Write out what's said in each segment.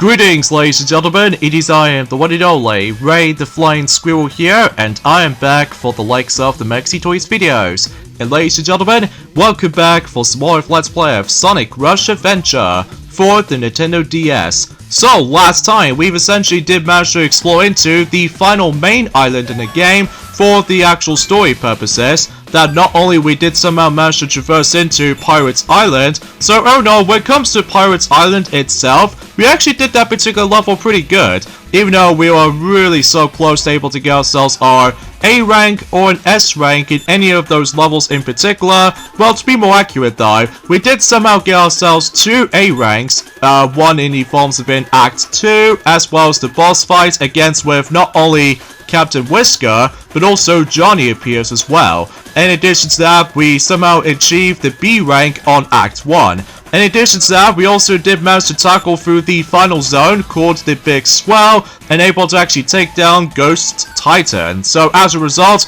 Greetings, ladies and gentlemen, it is I am the one and only Ray the Flying Squirrel here, and I am back for the likes of the Maxi Toys videos. And ladies and gentlemen, welcome back for some more of Let's Play of Sonic Rush Adventure for the Nintendo DS. So, last time, we've essentially did manage to explore into the final main island in the game for the actual story purposes, that not only we did somehow manage to traverse into Pirates Island, so oh no, when it comes to Pirates Island itself, we actually did that particular level pretty good, even though we were really so close to able to get ourselves our A rank or an S rank in any of those levels in particular. Well, to be more accurate though, we did somehow get ourselves 2 A ranks, one in the forms of in Act 2, as well as the boss fight against with not only Captain Whisker, but also Johnny appears as well. In addition to that, we somehow achieved the B rank on Act 1. In addition to that, we also did manage to tackle through the final zone called the Big Swell, and able to actually take down Ghost Titan. So as a result,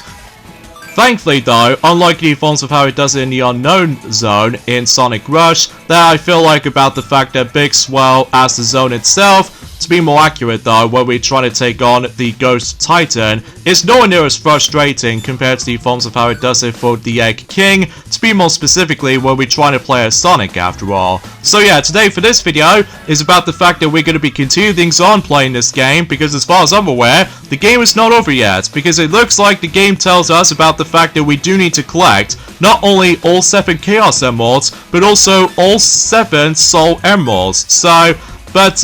thankfully though, unlike the forms of how it does it in the Unknown Zone in Sonic Rush, that I feel like about the fact that Big Swell as the zone itself, to be more accurate though, when we're trying to take on the Ghost Titan, is nowhere near as frustrating compared to the forms of how it does it for the Egg King, to be more specifically when we're trying to play as Sonic after all. So yeah, today for this video is about the fact that we're going to be continuing things on playing this game, because as far as I'm aware, the game is not over yet, because it looks like the game tells us about the fact that we do need to collect not only all 7 Chaos Emeralds, but also all 7 Soul Emeralds. So, but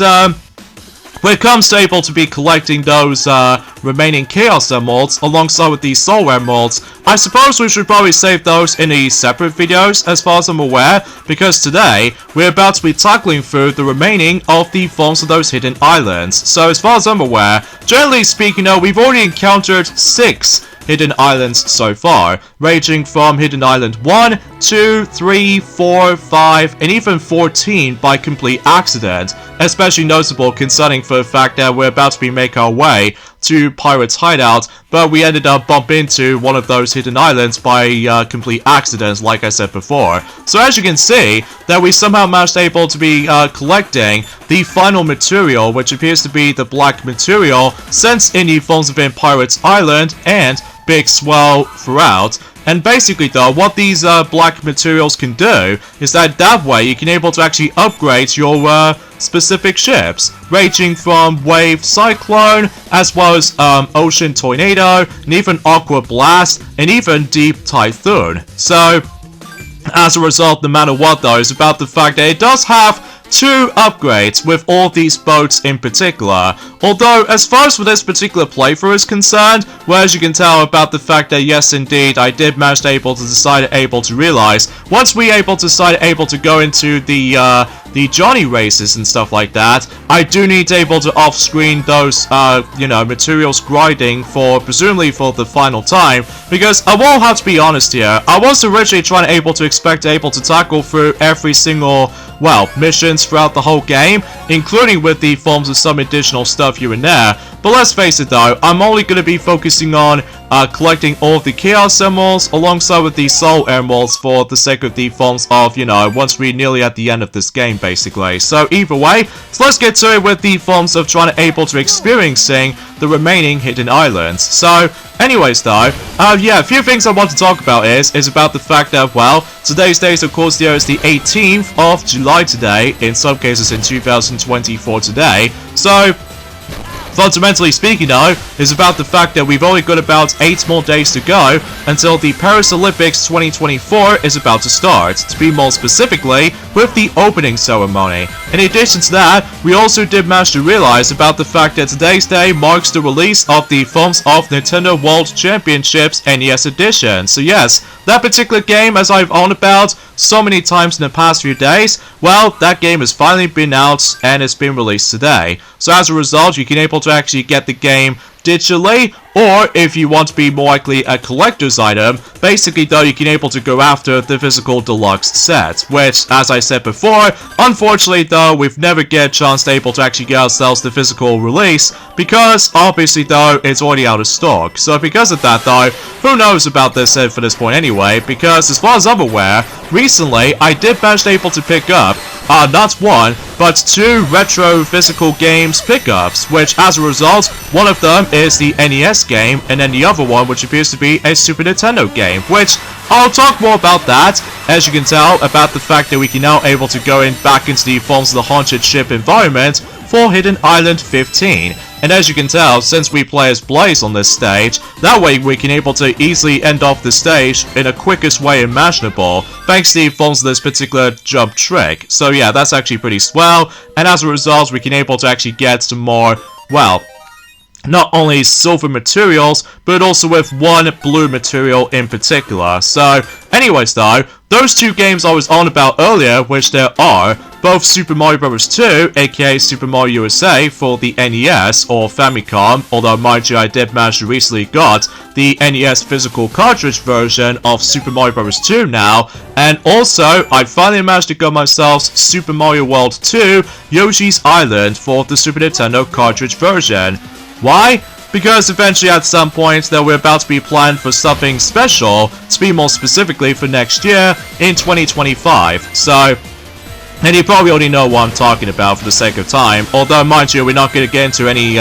when it comes to able to be collecting those remaining Chaos Emeralds alongside with the Soul Emeralds, I suppose we should probably save those in the separate videos as far as I'm aware, because today we're about to be tackling through the remaining of the forms of those hidden islands. So as far as I'm aware, generally speaking though, we've already encountered 6 hidden islands so far, ranging from Hidden Island 1, 2, 3, 4, 5, and even 14 by complete accident, especially notable concerning for the fact that we're about to be making our way to Pirate's Hideout, but we ended up bumping into one of those hidden islands by complete accident, like I said before. So as you can see, that we somehow managed able to be collecting the final material, which appears to be the black material, since in the forms of in Pirates Island and Big Swell throughout. And basically though, what these black materials can do is that way you can able to actually upgrade your specific ships, ranging from Wave Cyclone, as well as Ocean Tornado, and even Aqua Blast, and even Deep Typhoon. So, as a result, no matter what though, is about the fact that it does have 2 upgrades with all these boats in particular. Although, as far as for this particular playthrough is concerned, well, as you can tell about the fact that yes indeed, I did manage to realize, once we able to go into the Johnny races and stuff like that, I do need to able to off-screen those, you know, materials grinding for, presumably for the final time, because I will have to be honest here, I was originally trying to expect to tackle through every single, well, missions throughout the whole game, including with the forms of some additional stuff here and there, but let's face it though, I'm only going to be focusing on collecting all of the Chaos Emeralds alongside with the Soul Emeralds for the sake of the forms of, you know, once we're nearly at the end of this game basically. So either way, so let's get to it with the forms of trying to experiencing the remaining hidden islands. So anyways though, yeah, a few things I want to talk about is about the fact that, well, today's date of course there is the 18th of July today, in some cases in 2024 today, so fundamentally speaking though, is about the fact that we've only got about 8 more days to go until the Paris Olympics 2024 is about to start, to be more specifically with the opening ceremony. In addition to that, we also did manage to realize about the fact that today's day marks the release of the forms of Nintendo World Championships NES Edition. So yes, that particular game, as I've owned about so many times in the past few days, well, that game has finally been out and it's been released today. So as a result, you can able to actually get the game digitally, or if you want to be more likely a collector's item, basically though you can able to go after the physical deluxe set, which as I said before, unfortunately though we've never get a chance to able to actually get ourselves the physical release, because obviously though it's already out of stock. So because of that though, who knows about this for this point anyway, because as far as I'm aware, recently I did manage to able to pick up not one, but 2 retro physical games pickups, which as a result, one of them is the NES game, and then the other one which appears to be a Super Nintendo game, which I'll talk more about that, as you can tell, about the fact that we can now able to go back into the forms of the haunted ship environment for Hidden Island 15. And as you can tell, since we play as Blaze on this stage, that way we can able to easily end off the stage in the quickest way imaginable, thanks to the forms of this particular jump trick. So yeah, that's actually pretty swell, and as a result we can able to actually get some more, well, not only silver materials, but also with one blue material in particular. So, anyways though, those 2 games I was on about earlier, which there are, both Super Mario Bros. 2, aka Super Mario USA for the NES or Famicom, although mind you I did manage to recently got the NES physical cartridge version of Super Mario Bros. 2 now, and also I finally managed to get myself Super Mario World 2 Yoshi's Island for the Super Nintendo cartridge version. Why? Because eventually at some point that we're about to be planned for something special, to be more specifically for next year in 2025. So, and you probably already know what I'm talking about for the sake of time, although mind you we're not going to get into any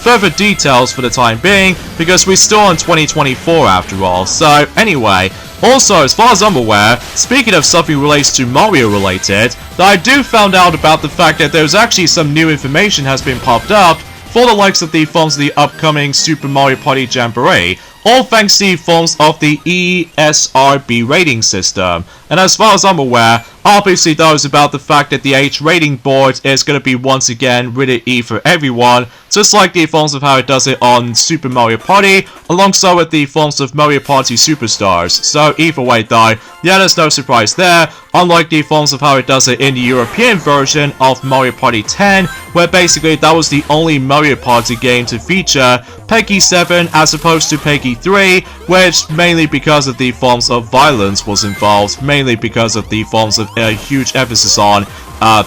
further details for the time being, because we're still in 2024 after all. So anyway, also as far as I'm aware, speaking of something relates to Mario related, that I do found out about the fact that there's actually some new information has been popped up for the likes of the forms of the upcoming Super Mario Party Jamboree, all thanks to the forms of the ESRB rating system. And as far as I'm aware, obviously that was about the fact that the H rating board is going to be once again rated E for everyone, just like the forms of how it does it on Super Mario Party, alongside with the forms of Mario Party Superstars. So either way though, yeah, there's no surprise there, unlike the forms of how it does it in the European version of Mario Party 10, where basically that was the only Mario Party game to feature Peggy 7 as opposed to Peggy 3, which mainly because of the forms of violence was involved, mainly because of the forms of a huge emphasis on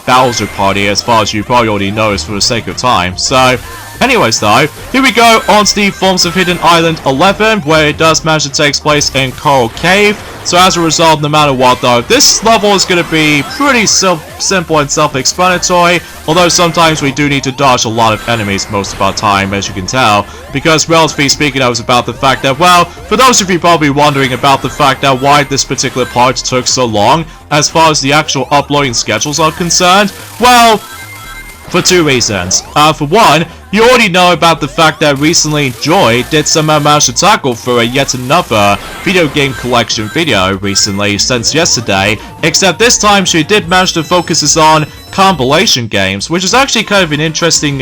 Bowser Party, as far as you probably already know, is for the sake of time. So, anyways though, here we go on to the forms of Hidden Island 11, where it does manage to take place in Coral Cave. So as a result, no matter what though, this level is going to be pretty simple and self-explanatory, although sometimes we do need to dodge a lot of enemies most of our time, as you can tell, because relatively speaking I was about the fact that, well, for those of you probably wondering about the fact that why this particular part took so long, as far as the actual uploading schedules are concerned, well, for 2 reasons. For one, you already know about the fact that recently Joy did somehow manage to tackle for yet another video game collection video recently since yesterday, except this time she did manage to focus on compilation games, which is actually kind of an interesting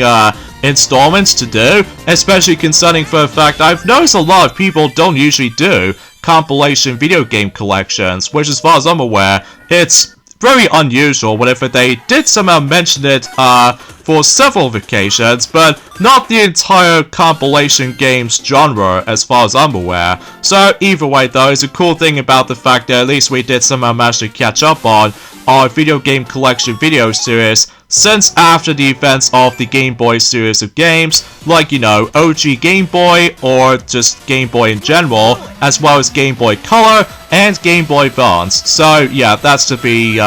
installment to do, especially concerning for the fact I've noticed a lot of people don't usually do compilation video game collections, which as far as I'm aware, it's very unusual. Whenever they did somehow mention it for several occasions, but not the entire compilation games genre as far as I'm aware. So either way though, it's a cool thing about the fact that at least we did somehow manage to catch up on our video game collection video series since after the events of the Game Boy series of games, like, you know, OG Game Boy or just Game Boy in general, as well as Game Boy Color and Game Boy Advance. So yeah, that's to be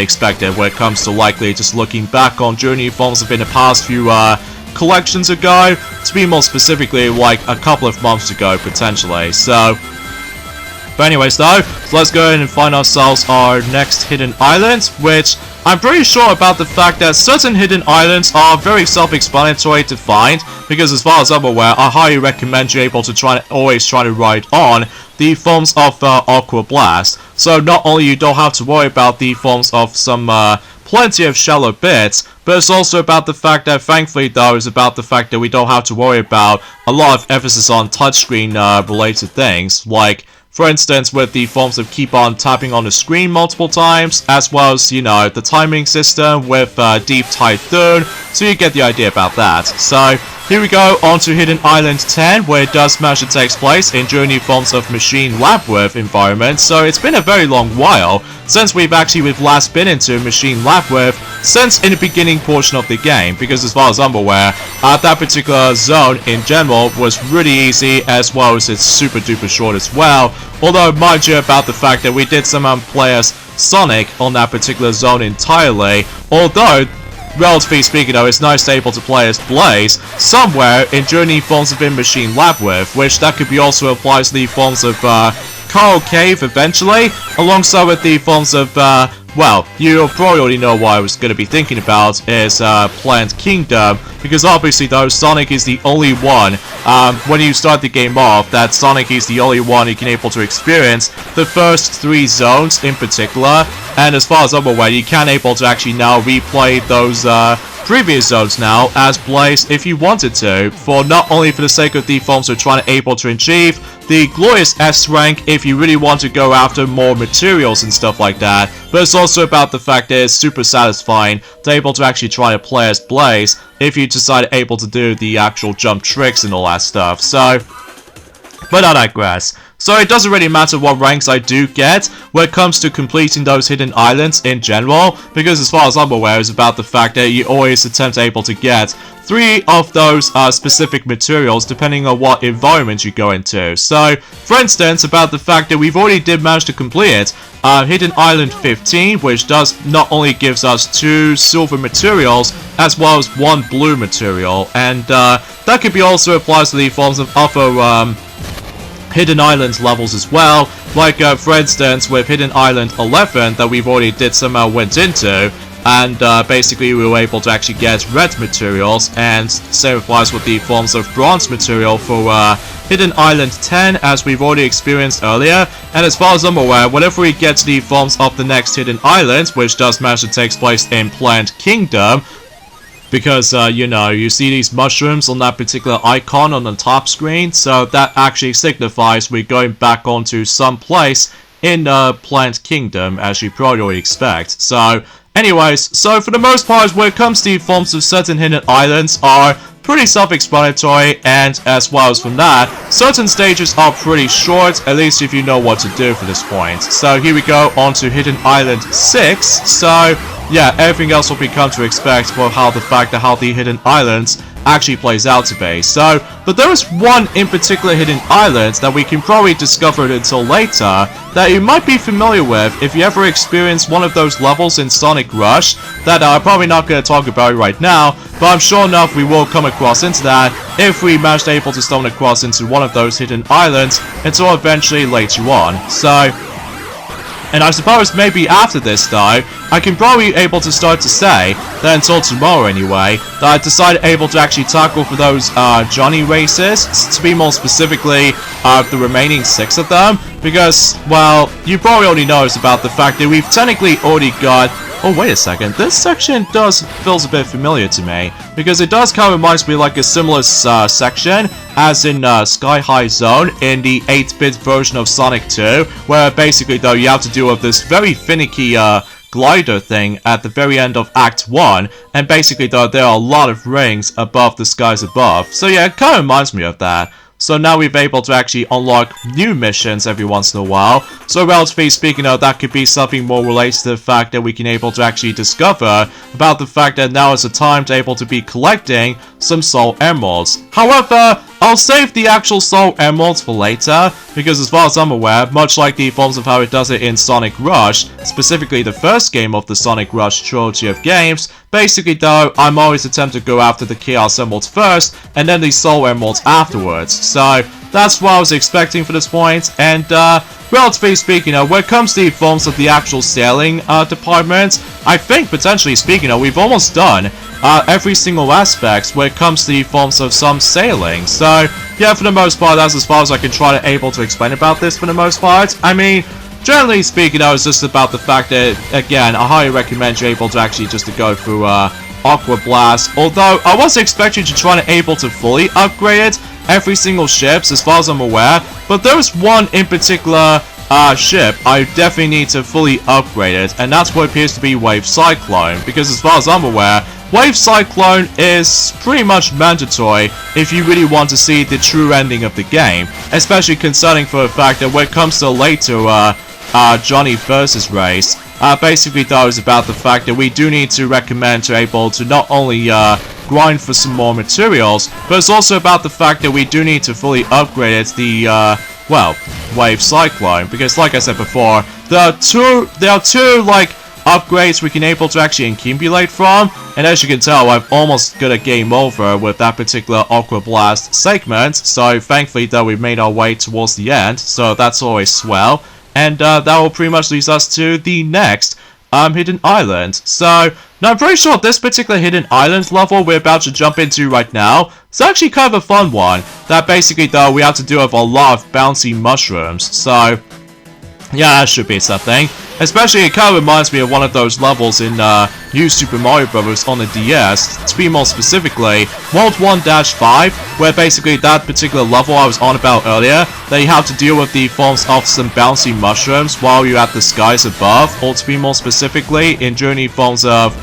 expected when it comes to likely just looking back on journey forms of in the past few collections ago, to be more specifically like a couple of months ago potentially. So but anyways though, so let's go ahead and find ourselves our next hidden island, which I'm pretty sure about the fact that certain hidden islands are very self-explanatory to find, because as far as I'm aware, I highly recommend you able to always try to ride on the forms of Aqua Blast. So not only you don't have to worry about the forms of some plenty of shallow bits, but it's also about the fact that, thankfully though, is about the fact that we don't have to worry about a lot of emphasis on touchscreen related things, like for instance, with the forms of keep on tapping on the screen multiple times, as well as, you know, the timing system with Deep Typhoon, so you get the idea about that. So, here we go on to Hidden Island 10, where it does manage to take place in journey forms of Machine Labworth environment, so it's been a very long while since we've last been into Machine Labworth since in the beginning portion of the game, because as far as I'm aware, that particular zone in general was really easy, as well as it's super duper short as well, although mind you about the fact that we did somehow play as Sonic on that particular zone entirely, although relatively speaking though, it's nice to be able to play as Blaze somewhere in Journey Forms of In-Machine Labyrinth, which that could be also applies to the forms of Coral Cave eventually, alongside with the forms of well, you probably already know what I was going to be thinking about is Plant Kingdom, because obviously though Sonic is the only one, when you start the game off, that Sonic is the only one you can able to experience the first 3 zones in particular, and as far as I'm aware, you can able to actually now replay those previous zones now as Blaze if you wanted to, for not only for the sake of the forms you're trying to able to achieve the glorious S rank if you really want to go after more materials and stuff like that, but it's also about the fact that it's super satisfying to able to actually try to play as Blaze if you decide able to do the actual jump tricks and all that stuff. So, but I digress. So it doesn't really matter what ranks I do get when it comes to completing those hidden islands in general, because as far as I'm aware, it's about the fact that you always attempt able to get 3 of those specific materials depending on what environment you go into. So, for instance, about the fact that we've already did manage to complete Hidden Island 15, which does not only gives us 2 silver materials as well as 1 blue material, and that could be also applies to the forms of other Hidden Island levels as well, like for instance with Hidden Island 11 that we've already did somehow went into, and basically we were able to actually get red materials, and same applies with the forms of bronze material for Hidden Island 10 as we've already experienced earlier. And as far as I'm aware, whenever we get to the forms of the next Hidden Island, which does manage to take place in Plant Kingdom, because, you know, you see these mushrooms on that particular icon on the top screen, so that actually signifies we're going back onto some place in Plant Kingdom, as you probably already expect. So, anyways, so for the most part, when it comes to the forms of certain hidden islands are pretty self-explanatory, and as well as from that, certain stages are pretty short, at least if you know what to do for this point. So here we go on to Hidden Island 6, so yeah, everything else will become to expect for how the hidden islands actually plays out to be. So, but there is one in particular hidden island that we can probably discover until later that you might be familiar with if you ever experienced one of those levels in Sonic Rush that I'm probably not going to talk about right now, but I'm sure enough we will come across into that if we manage to able to stumble across into one of those hidden islands until eventually later on. So, and I suppose maybe after this though, I can probably able to start to say that until tomorrow anyway, that I decided able to actually tackle for those Johnny races, to be more specifically the remaining 6 of them, because, well, you probably already know about the fact that we've technically already got... Oh, wait a second, this section feels a bit familiar to me, because it does kind of reminds me like a similar section as in Sky High Zone in the 8-bit version of Sonic 2, where basically though you have to deal with this very finicky glider thing at the very end of Act 1, and basically though there are a lot of rings above the skies above, so yeah, it kind of reminds me of that. So now we've been able to actually unlock new missions every once in a while. So relatively speaking, that could be something more related to the fact that we can able to actually discover about the fact that now is the time to able to be collecting some Soul Emeralds. However, I'll save the actual Soul Emeralds for later, because as far as I'm aware, much like the forms of how it does it in Sonic Rush, specifically the first game of the Sonic Rush trilogy of games, basically though, I'm always attempting to go after the Chaos Emeralds first, and then the Soul Emeralds afterwards. So, that's what I was expecting for this point, and relatively speaking, when it comes to the forms of the actual sailing department, I think, potentially speaking, we've almost done every single aspect when it comes to the forms of some sailing. So, yeah, for the most part, that's as far as I can try to able to explain about this for the most part. I mean, generally speaking, it's just about the fact that, again, I highly recommend you able to actually just to go through Aqua Blast, although I was expecting to try to able to fully upgrade it, every single ship, as far as I'm aware, but there's one in particular ship I definitely need to fully upgrade it, and that's what appears to be Wave Cyclone, because as far as I'm aware, Wave Cyclone is pretty much mandatory if you really want to see the true ending of the game, especially concerning for the fact that when it comes to later Johnny versus race, basically though is about the fact that we do need to recommend to able to not only grind for some more materials, but it's also about the fact that we do need to fully upgrade it, the well, Wave Cyclone, because like I said before, there are two like upgrades we can able to actually accumulate from, and as you can tell, I've almost got a game over with that particular Aqua Blast segment, so thankfully that we made our way towards the end, so that's always swell, and that will pretty much lead us to the next hidden island. So now I'm pretty sure this particular hidden island level we're about to jump into right now, it's actually kind of a fun one, that basically though we have to do with a lot of bouncy mushrooms, so yeah, that should be something. Especially, it kind of reminds me of one of those levels in New Super Mario Bros. On the DS. To be more specifically, World 1-5, where basically that particular level I was on about earlier, that you have to deal with the forms of some bouncy mushrooms while you're at the skies above, or to be more specifically, in journey forms of...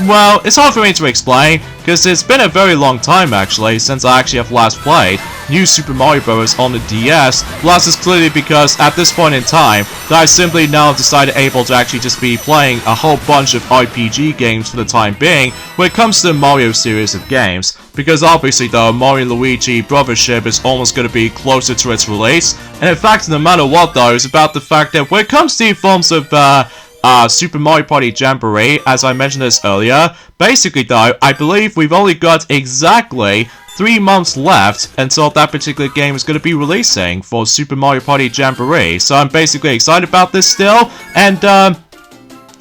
Well, it's hard for me to explain, because it's been a very long time actually since I actually have last played New Super Mario Bros. On the DS. Well, this is clearly because at this point in time, that I simply now decided able to actually just be playing a whole bunch of RPG games for the time being when it comes to the Mario series of games. Because obviously though, Mario & Luigi Brothership is almost going to be closer to its release, and in fact no matter what though, it's about the fact that when it comes to forms of Super Mario Party Jamboree, as I mentioned this earlier, basically though, I believe we've only got exactly 3 months left until that particular game is going to be releasing for Super Mario Party Jamboree, so I'm basically excited about this still, and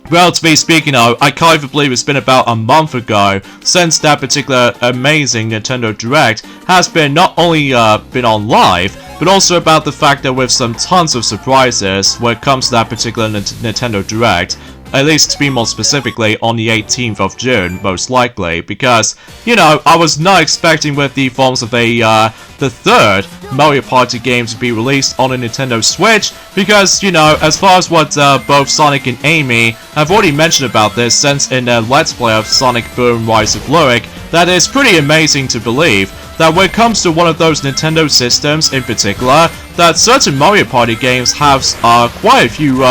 well, to be speaking of, I can't even believe it's been about a month ago since that particular amazing Nintendo Direct has been not only been on live, but also about the fact that with some tons of surprises when it comes to that particular Nintendo Direct, at least to be more specifically on the 18th of June, most likely, because, you know, I was not expecting with the forms of the third Mario Party game to be released on a Nintendo Switch, because, you know, as far as what both Sonic and Amy have already mentioned about this since in their Let's Play of Sonic Boom Rise of Lyric, that is pretty amazing to believe that when it comes to one of those Nintendo systems in particular, that certain Mario Party games have quite a few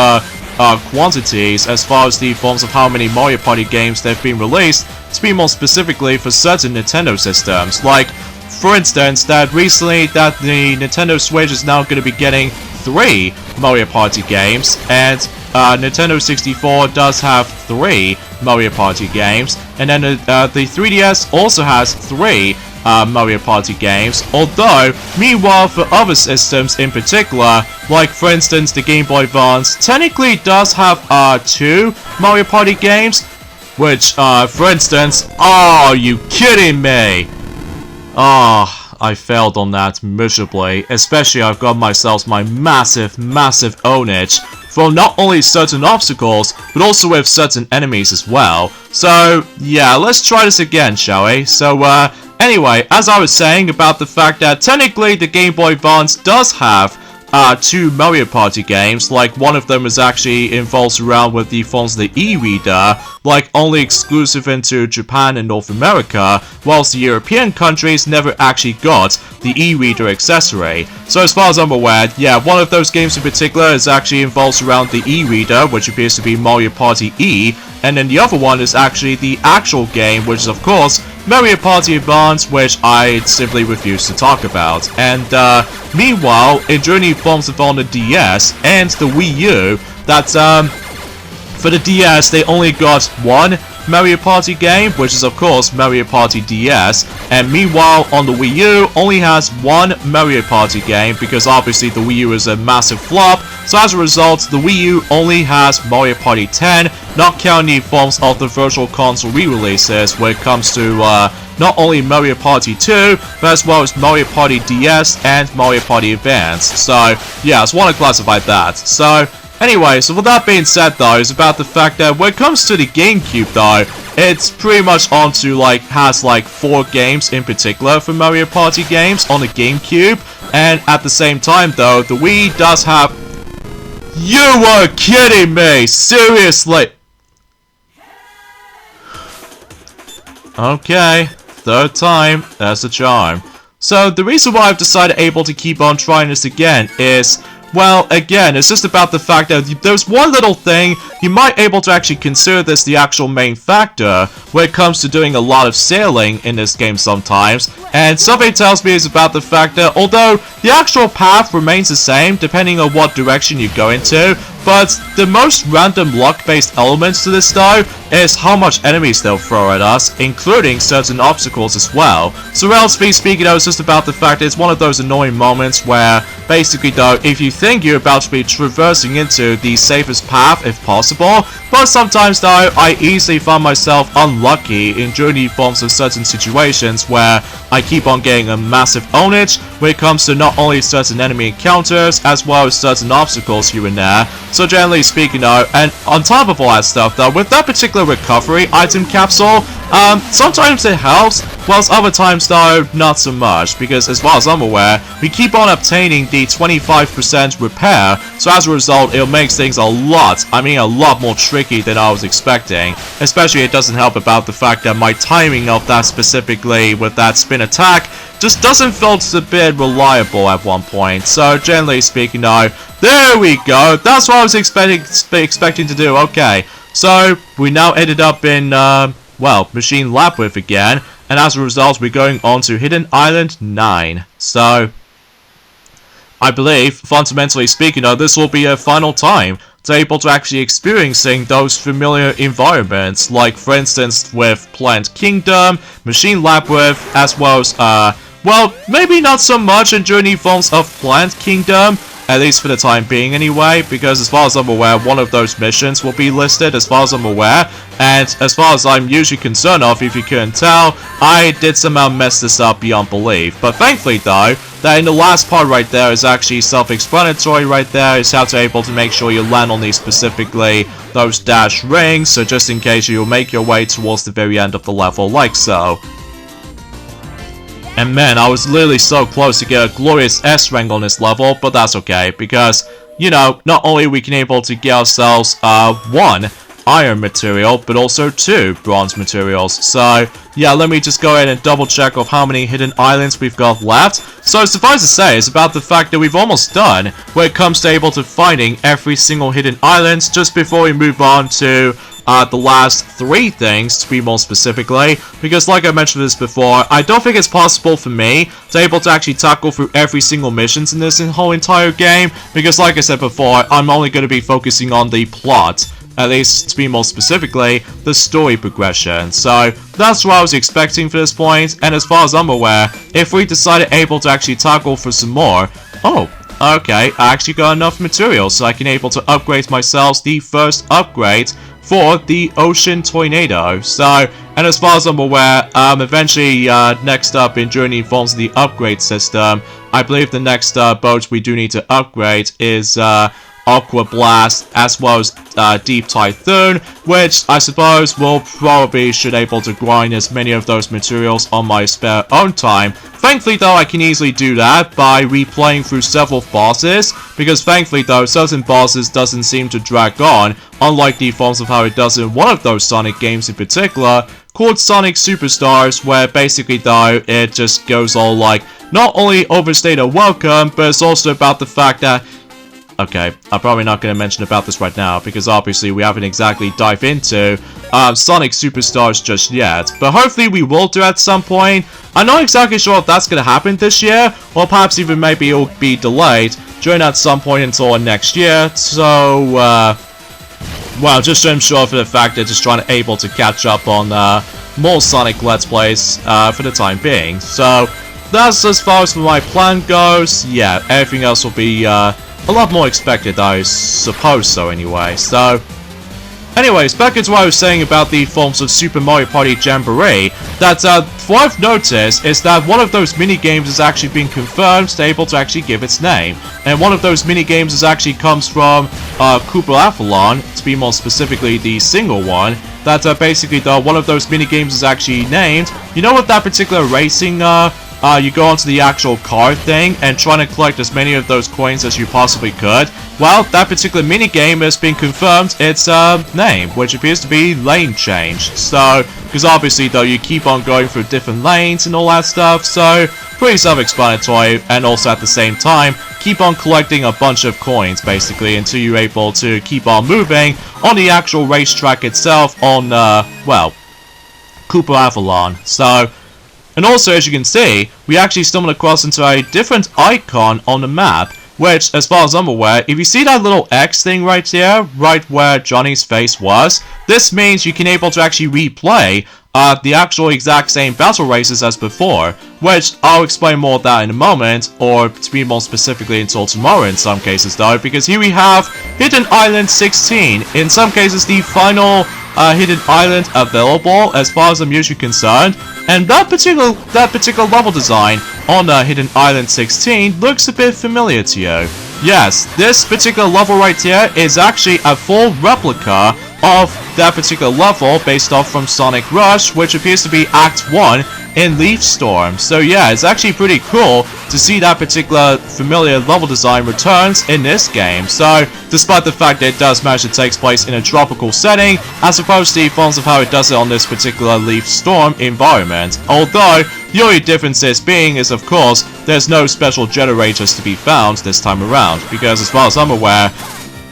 quantities as far as the forms of how many Mario Party games they've been released, to be more specifically for certain Nintendo systems. Like, for instance, that recently that the Nintendo Switch is now going to be getting 3 Mario Party games, and Nintendo 64 does have 3 Mario Party games, and then the 3DS also has 3 Mario Party games, although, meanwhile, for other systems in particular, like for instance the Game Boy Advance, technically does have 2 Mario Party games, which, for instance, are you kidding me? I failed on that miserably, especially I've got myself my massive ownage from not only certain obstacles, but also with certain enemies as well. So, yeah, let's try this again, shall we? So, anyway, as I was saying about the fact that technically the Game Boy Advance does have 2 Mario Party games, like one of them is actually involves around with the forms of the e-reader, like only exclusive into Japan and North America, whilst the European countries never actually got the e-reader accessory. So as far as I'm aware, yeah, one of those games in particular is actually involves around the e-reader, which appears to be Mario Party E, and then the other one is actually the actual game, which is of course Mario Party Advance, which I simply refuse to talk about. And meanwhile, in Journey forms of on the DS and the Wii U, that for the DS they only got 1 Mario Party game, which is of course Mario Party DS, and meanwhile on the Wii U only has 1 Mario Party game, because obviously the Wii U is a massive flop, so as a result the Wii U only has Mario Party 10, not counting the forms of the Virtual Console re-releases when it comes to not only Mario Party 2, but as well as Mario Party DS and Mario Party Advance. So yeah, I just want to classify that. So anyway, so with that being said though, it's about the fact that when it comes to the GameCube though, it's pretty much onto like, has like 4 games in particular for Mario Party games on the GameCube, and at the same time though, the Wii does have... You were kidding me! Seriously! Okay, 3rd time, that's a charm. So the reason why I've decided able to keep on trying this again is, well, again, it's just about the fact that there's one little thing, you might able to actually consider this the actual main factor when it comes to doing a lot of sailing in this game sometimes, and something tells me it's about the fact that although the actual path remains the same depending on what direction you go into, But the most random luck-based elements to this though is how much enemies they'll throw at us, including certain obstacles as well. So relatively speaking though, it's just about the fact that it's one of those annoying moments where basically though, if you think you're about to be traversing into the safest path if possible, but sometimes though, I easily find myself unlucky in journey forms of certain situations where I keep on getting a massive ownage when it comes to not only certain enemy encounters as well as certain obstacles here and there. So generally speaking though, and on top of all that stuff though, with that particular recovery item capsule, sometimes it helps, whilst other times though, not so much, because as far as I'm aware, we keep on obtaining the 25% repair, so as a result, it makes things a lot more tricky than I was expecting. Especially it doesn't help about the fact that my timing of that specifically with that spin attack just doesn't feel a bit reliable at one point. So generally speaking though, there we go, that's what I was expecting to do. Okay, so we now ended up in, well, Machine Labyrinth again, and as a result, we're going on to Hidden Island 9. So, I believe, fundamentally speaking, though, this will be a final time to able to actually experiencing those familiar environments, like, for instance, with Plant Kingdom, Machine Labyrinth, as well as, well, maybe not so much in journey forms of Plant Kingdom, at least for the time being anyway, because as far as I'm aware, one of those missions will be listed as far as I'm aware, and as far as I'm usually concerned of, if you couldn't tell, I did somehow mess this up beyond belief. But thankfully though, that in the last part right there is actually self-explanatory right there, is how to able to make sure you land on these specifically, those dash rings, so just in case you'll make your way towards the very end of the level like so. And man, I was literally so close to get a glorious S rank on this level, but that's okay, because, you know, not only we can able to get ourselves, 1 iron material, but also 2 bronze materials. So, yeah, let me just go ahead and double check of how many hidden islands we've got left. So, suffice to say, it's about the fact that we've almost done when it comes to able to finding every single hidden island, just before we move on to the last 3 things, to be more specifically, because like I mentioned this before, I don't think it's possible for me to able to actually tackle through every single missions in this whole entire game, because like I said before, I'm only going to be focusing on the plot, at least to be more specifically, the story progression. So that's what I was expecting for this point, and as far as I'm aware, if we decided able to actually tackle for some more, oh, okay, I actually got enough material, so I can able to upgrade myself the first upgrade for the Ocean Tornado. So, and as far as I'm aware, eventually, next up in Journey Forms the upgrade system, I believe the next boat we do need to upgrade is Aqua Blast, as well as Deep Typhoon, which I suppose will probably should able to grind as many of those materials on my spare own time. Thankfully though, I can easily do that by replaying through several bosses, because thankfully though, certain bosses doesn't seem to drag on, unlike the forms of how it does in one of those Sonic games in particular, called Sonic Superstars, where basically though, it just goes all like, not only overstayed a welcome, but it's also about the fact that, okay, I'm probably not going to mention about this right now, because obviously we haven't exactly dived into Sonic Superstars just yet. But hopefully we will do at some point. I'm not exactly sure if that's going to happen this year, or perhaps even maybe it will be delayed during at some point until next year. So, well, just to ensure for the fact that just trying to able to catch up on more Sonic Let's Plays for the time being. So, that's as far as my plan goes. Yeah, everything else will be a lot more expected, I suppose so anyway. So, anyways, back into what I was saying about the forms of Super Mario Party Jamboree, that what I've noticed is that one of those mini-games has actually been confirmed to able to actually give its name. And one of those mini-games is actually comes from Koopa Avalon, to be more specifically the single one, that basically though one of those mini-games is actually named, you know what that particular racing you go onto the actual card thing and trying to collect as many of those coins as you possibly could. Well, that particular minigame has been confirmed its name, which appears to be Lane Change. So, because obviously though you keep on going through different lanes and all that stuff, so pretty self-explanatory, and also at the same time, keep on collecting a bunch of coins basically until you're able to keep on moving on the actual racetrack itself on, well, Koopa Avalon. So, and also, as you can see, we actually stumbled across into a different icon on the map, which, as far as I'm aware, if you see that little X thing right here, right where Johnny's face was, this means you can able to actually replay the actual exact same battle races as before, which I'll explain more of that in a moment, or to be more specifically until tomorrow in some cases though, because here we have Hidden Island 16, in some cases the final Hidden Island available as far as I'm usually concerned, and that particular level design on Hidden Island 16 looks a bit familiar to you. Yes, this particular level right here is actually a full replica of that particular level based off from Sonic Rush, which appears to be Act 1 in Leaf Storm. So yeah, it's actually pretty cool to see that particular familiar level design returns in this game. So, despite the fact that it does manage to take place in a tropical setting, as opposed to the forms of how it does it on this particular Leaf Storm environment. Although, the only difference is of course, there's no special generators to be found this time around, because as far as I'm aware,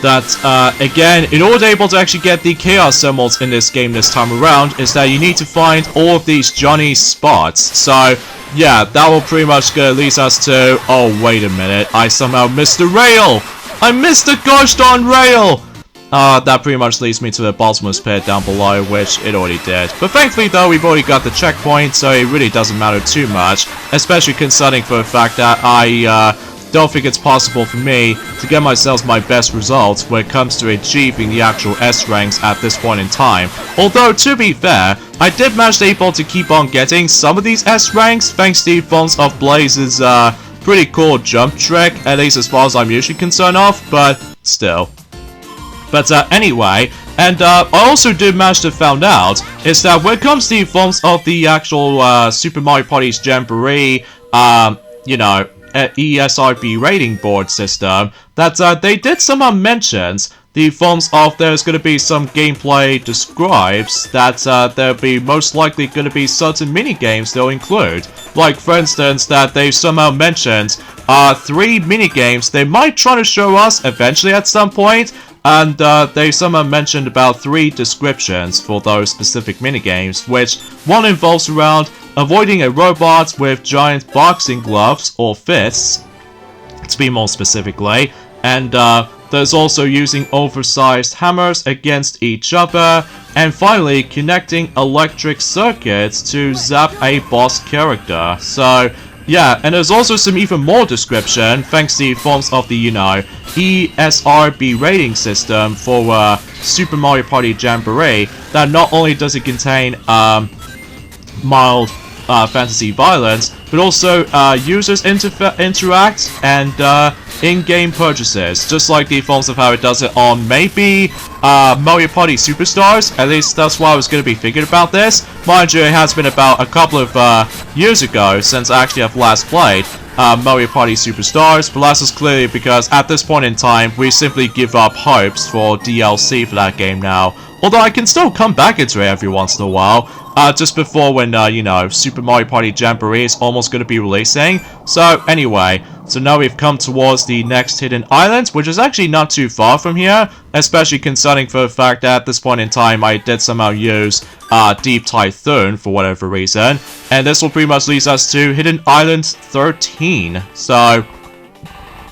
that, again, in order to actually get the Chaos Emeralds in this game this time around, is that you need to find all of these Johnny spots. So, yeah, that will pretty much lead us to... Oh, wait a minute. I somehow missed the rail! I missed the gosh darn rail! That pretty much leads me to the bottomless pit down below, which it already did. But thankfully, though, we've already got the checkpoint, so it really doesn't matter too much. Especially concerning for the fact that I, don't think it's possible for me to get myself my best results when it comes to achieving the actual S ranks at this point in time. Although, to be fair, I did manage to keep on getting some of these S ranks thanks to the forms of Blaze's pretty cool jump trick, at least as far as I'm usually concerned of, but still. But anyway, and I also did manage to find out is that when it comes to the forms of the actual Super Mario Party's Jamboree, you know, ESRB rating board system, that they did somehow mention the forms of there's going to be some gameplay describes that there'll be most likely going to be certain mini-games they'll include. Like, for instance, that they've somehow mentioned 3 mini-games they might try to show us eventually at some point, and they somehow mentioned about 3 descriptions for those specific minigames, which one involves around avoiding a robot with giant boxing gloves, or fists, to be more specifically, and there's also using oversized hammers against each other, and finally connecting electric circuits to zap a boss character. So, yeah, and there's also some even more description, thanks to the forms of the, you know, ESRB rating system for Super Mario Party Jamboree, that not only does it contain mild fantasy violence, but also users interact and in-game purchases, just like the forms of how it does it on maybe Mario Party Superstars. At least that's why I was going to be thinking about this. Mind you, it has been about a couple of years ago since I actually have last played Mario Party Superstars, but that's just clearly because at this point in time, we simply give up hopes for DLC for that game now. Although I can still come back into it every once in a while, just before when, you know, Super Mario Party Jamboree is almost going to be releasing. So, anyway, so now we've come towards the next Hidden Island, which is actually not too far from here, especially concerning for the fact that at this point in time I did somehow use Deep Typhoon for whatever reason, and this will pretty much lead us to Hidden Island 13. So,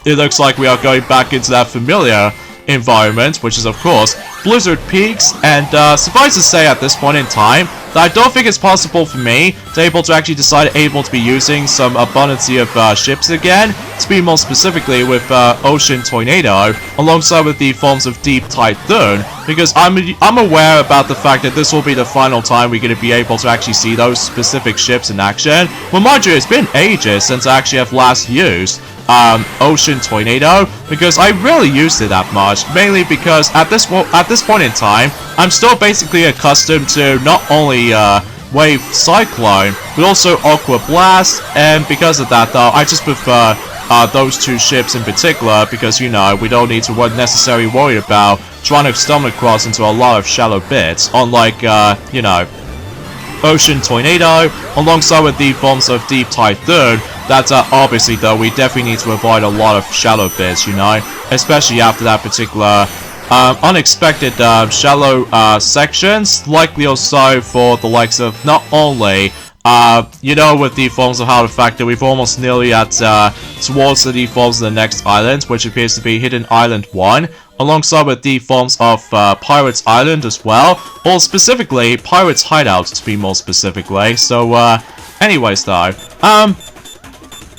it looks like we are going back into that familiar environment, which is of course Blizzard Peaks, and suffice to say at this point in time that I don't think it's possible for me to actually decide to be using some abundance of ships again, to be more specifically with Ocean Tornado alongside with the forms of Deep Typhoon, because I'm aware about the fact that this will be the final time we're going to be able to actually see those specific ships in action. Well, mind you, it's been ages since I actually have last used Ocean Tornado, because I rarely used it that much, mainly because at this point in time, I'm still basically accustomed to not only Wave Cyclone, but also Aqua Blast, and because of that though, I just prefer those 2 ships in particular, because, you know, we don't need to necessarily worry about trying to stumble across into a lot of shallow bits, unlike, you know, Ocean Tornado, alongside with the forms of Deep Typhoon, that obviously though, we definitely need to avoid a lot of shallow bits, you know, especially after that particular unexpected shallow sections, likely also for the likes of not only you know, with the forms of how the fact that we've almost nearly at towards the defaults of the next island, which appears to be Hidden Island 1, alongside with the forms of Pirates Island as well, or specifically Pirates Hideout to be more specifically. So anyways though,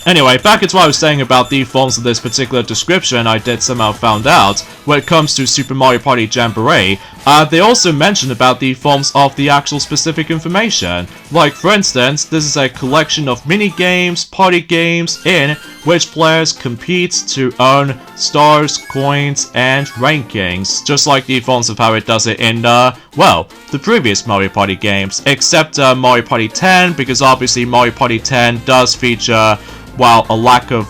anyway, back to what I was saying about the forms of this particular description I did somehow found out when it comes to Super Mario Party Jamboree. They also mentioned about the forms of the actual specific information. Like, for instance, this is a collection of mini-games, party games, in which players compete to earn stars, coins, and rankings. Just like the forms of how it does it in, well, the previous Mario Party games. Except Mario Party 10, because obviously Mario Party 10 does feature, well, a lack of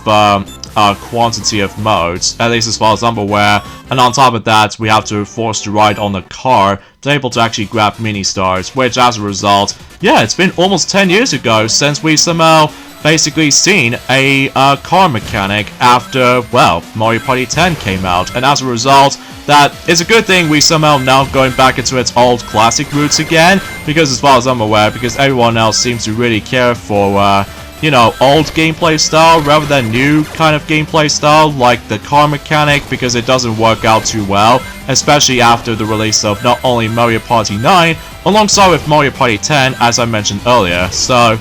quantity of modes, at least as far as I'm aware, and on top of that, we have to force to ride on the car to be able to actually grab mini stars, which as a result, yeah, it's been almost 10 years ago since we somehow basically seen a car mechanic after, well, Mario Party 10 came out, and as a result, that is a good thing we somehow now going back into its old classic roots again, because as far as I'm aware, because everyone else seems to really care for, you know, old gameplay style rather than new kind of gameplay style like the car mechanic, because it doesn't work out too well, especially after the release of not only Mario Party 9 alongside with Mario Party 10 as I mentioned earlier. So,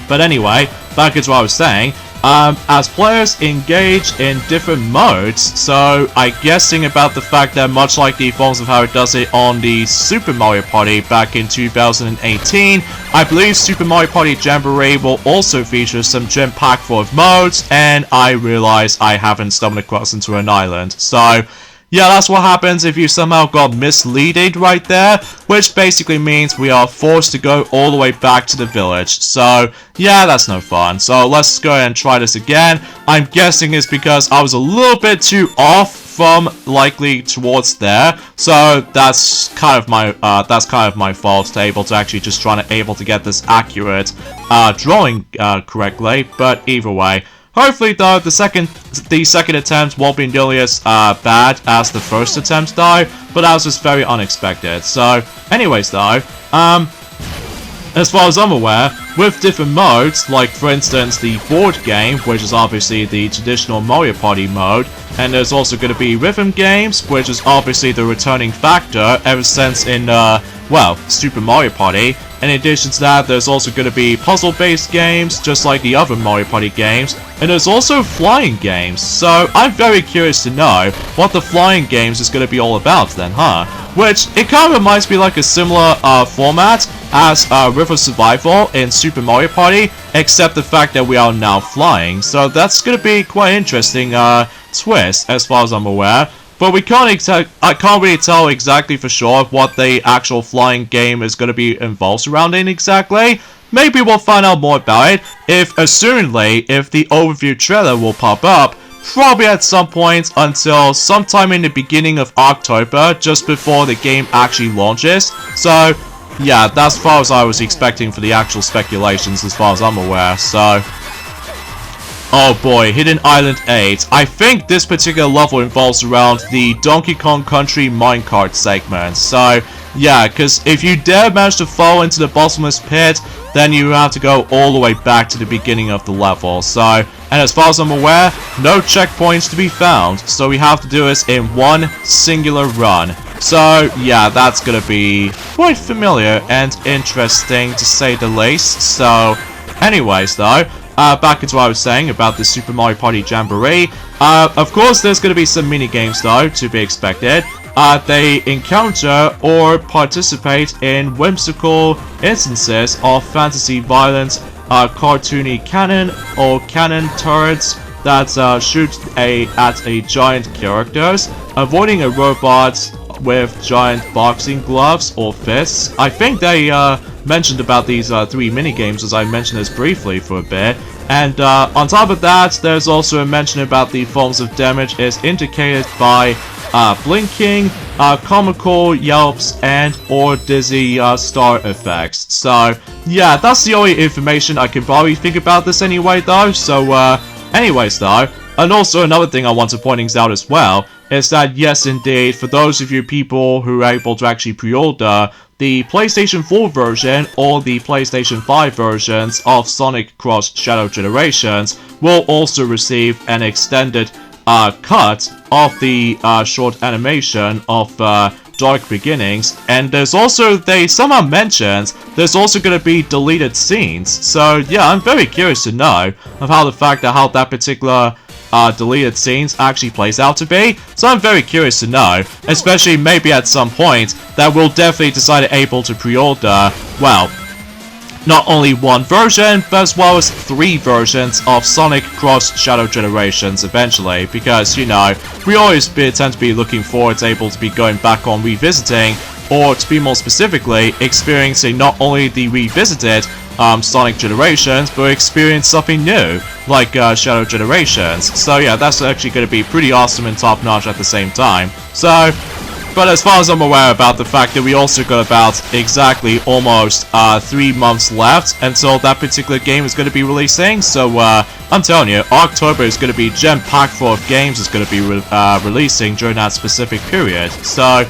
but anyway, back to what I was saying. As players engage in different modes, so I'm guessing about the fact that much like the forms of how it does it on the Super Mario Party back in 2018, I believe Super Mario Party Jamboree will also feature some gem pack full of modes, and I realize I haven't stumbled across into an island. So, yeah, that's what happens if you somehow got misleaded right there, which basically means we are forced to go all the way back to the village. So, yeah, that's no fun. So, let's go ahead and try this again. I'm guessing it's because I was a little bit too off from likely towards there. So, that's kind of my fault to able to actually just trying to able to get this accurate drawing correctly, but either way. Hopefully though, the second attempt won't be nearly as bad as the first attempt though, but that was just very unexpected. So, anyways though, as far as I'm aware, with different modes, like for instance the board game, which is obviously the traditional Mario Party mode, and there's also going to be rhythm games, which is obviously the returning factor ever since in, well, Super Mario Party. In addition to that, there's also going to be puzzle-based games, just like the other Mario Party games, and there's also flying games. So, I'm very curious to know what the flying games is going to be all about then, huh? Which, it kind of reminds me like a similar format as River Survival in Super Mario Party, except the fact that we are now flying. So, that's going to be quite an interesting twist, as far as I'm aware. But I can't really tell exactly for sure what the actual flying game is going to be involved surrounding exactly. Maybe we'll find out more about it, assumingly, if the overview trailer will pop up, probably at some point until sometime in the beginning of October, just before the game actually launches. So, yeah, that's as far as I was expecting for the actual speculations as far as I'm aware, so... Oh boy, Hidden Island 8. I think this particular level involves around the Donkey Kong Country minecart segment. So, yeah, because if you dare manage to fall into the bottomless pit, then you have to go all the way back to the beginning of the level. So, and as far as I'm aware, no checkpoints to be found. So we have to do this in one singular run. So, yeah, that's gonna be quite familiar and interesting to say the least. So, anyways though, back into what I was saying about the Super Mario Party Jamboree. Of course, there's going to be some mini-games, though, to be expected. They encounter or participate in whimsical instances of fantasy violence, cartoony cannon or cannon turrets that shoot at giant characters, avoiding a robot with giant boxing gloves or fists. I think they mentioned about these three mini-games, as I mentioned this briefly for a bit. And on top of that, there's also a mention about the forms of damage is indicated by blinking, comical yelps, and or dizzy star effects. So, yeah, that's the only information I can probably think about this anyway, though. So, anyways, though, and also another thing I want to point out as well, is that yes indeed, for those of you people who are able to actually pre-order the PlayStation 4 version or the PlayStation 5 versions of Sonic Cross Shadow Generations will also receive an extended cut of the short animation of Dark Beginnings, and there's also, they somehow mentioned, there's also going to be deleted scenes. So yeah, I'm very curious to know of how that particular deleted scenes actually plays out to be. So I'm very curious to know, especially maybe at some point that we'll definitely decide able to pre-order, well, not only one version, but as well as 3 versions of Sonic Cross Shadow Generations eventually, because, you know, we always tend to be looking forward to able to be going back on revisiting, or to be more specifically, experiencing not only the revisited Sonic Generations, but experience something new, like Shadow Generations. So yeah, that's actually going to be pretty awesome and top-notch at the same time. So, but as far as I'm aware about the fact that we also got about exactly almost 3 months left until that particular game is going to be releasing. So I'm telling you, October is going to be jam-packed full of games is going to be releasing during that specific period. So,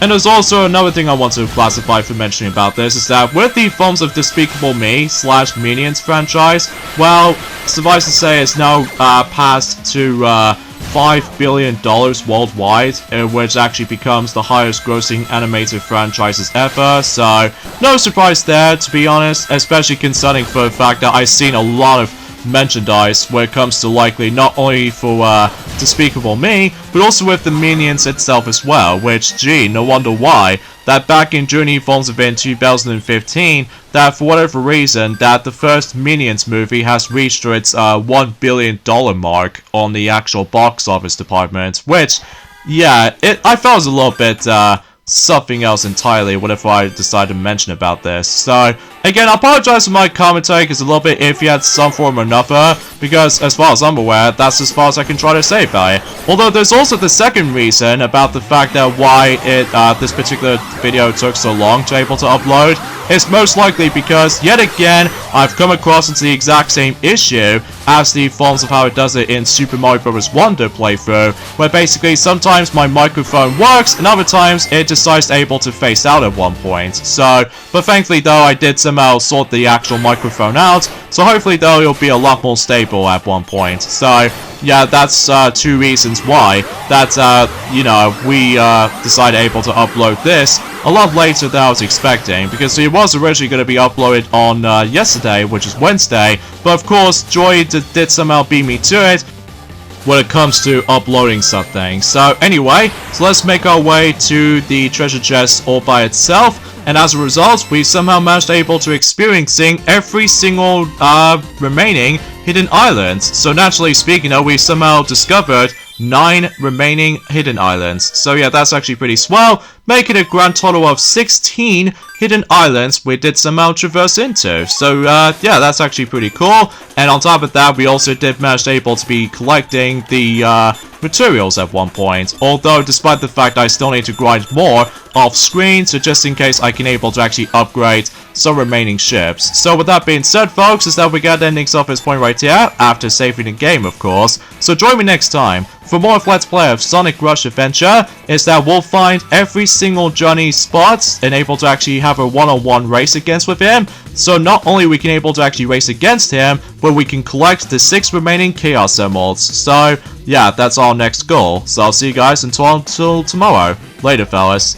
and there's also another thing I want to classify for mentioning about this, is that with the films of Despicable Me / Minions franchise, well, suffice to say it's now passed to $5 billion worldwide, which actually becomes the highest grossing animated franchises ever, so no surprise there, to be honest, especially concerning for the fact that I've seen a lot of merchandise when it comes to likely not only for Despicable Me, but also with the Minions itself as well, which, gee, no wonder why, that back in Journey Films event 2015, that for whatever reason, that the first Minions movie has reached its $1 billion mark on the actual box office department, which, yeah, I felt was a little bit, something else entirely whenever I decided to mention about this. So, again, I apologize for my commentary because it's a little bit iffy at some form or another, because as far as I'm aware, that's as far as I can try to say about it. Although there's also the second reason about the fact that why this particular video took so long to able to upload. It's most likely because, yet again, I've come across into the exact same issue as the forms of how it does it in Super Mario Bros. Wonder playthrough, where basically sometimes my microphone works and other times it decides able to face out at one point. So, but thankfully though, I did somehow sort the actual microphone out, so hopefully though it'll be a lot more stable at one point. So, yeah, that's 2 reasons why that, you know, we decided able to upload this a lot later than I was expecting, because it was originally going to be uploaded on yesterday, which is Wednesday, but of course Joy did somehow beat me to it when it comes to uploading something. So anyway, so let's make our way to the treasure chest all by itself, and as a result, we somehow managed able to experiencing every single remaining hidden islands. So naturally speaking, we somehow discovered 9 remaining hidden islands. So yeah, that's actually pretty swell, making a grand total of 16 hidden islands we did somehow traverse into. So yeah, that's actually pretty cool. And on top of that, we also did manage able to be collecting the materials at one point. Although, despite the fact I still need to grind more off screen, so just in case I can able to actually upgrade some remaining ships. So with that being said, folks, is that we got the endings off this point right here, after saving the game, of course. So join me next time for more of Let's Play of Sonic Rush Adventure, is that we'll find every single Johnny spots and able to actually have a one-on-one race against with him. So not only we can able to actually race against him, but we can collect the 6 remaining Chaos Emeralds. So yeah, that's our next goal. So I'll see you guys until tomorrow. Later, fellas.